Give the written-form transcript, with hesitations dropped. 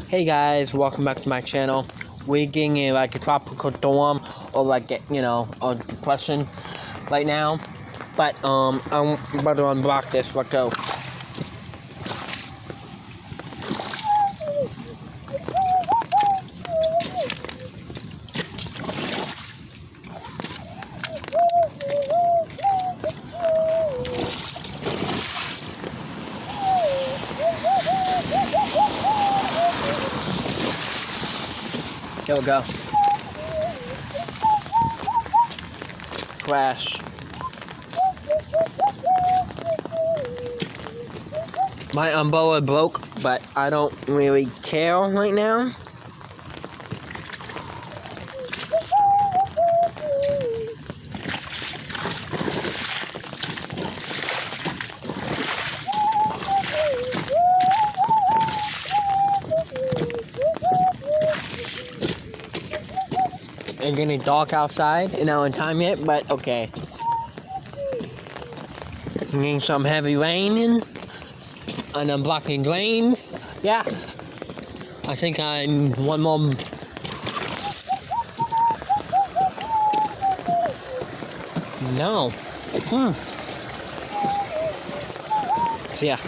Hey guys, welcome back to my channel. We're getting a tropical storm or a depression right now. But I'm about to unblock this. Let's go. Here we go. Crash. My umbrella broke, but I don't really care right now. It's getting dark outside, and I don't time yet, but okay. Getting some heavy rain in, and I'm blocking drains. Yeah, I think I'm one more. No. So yeah.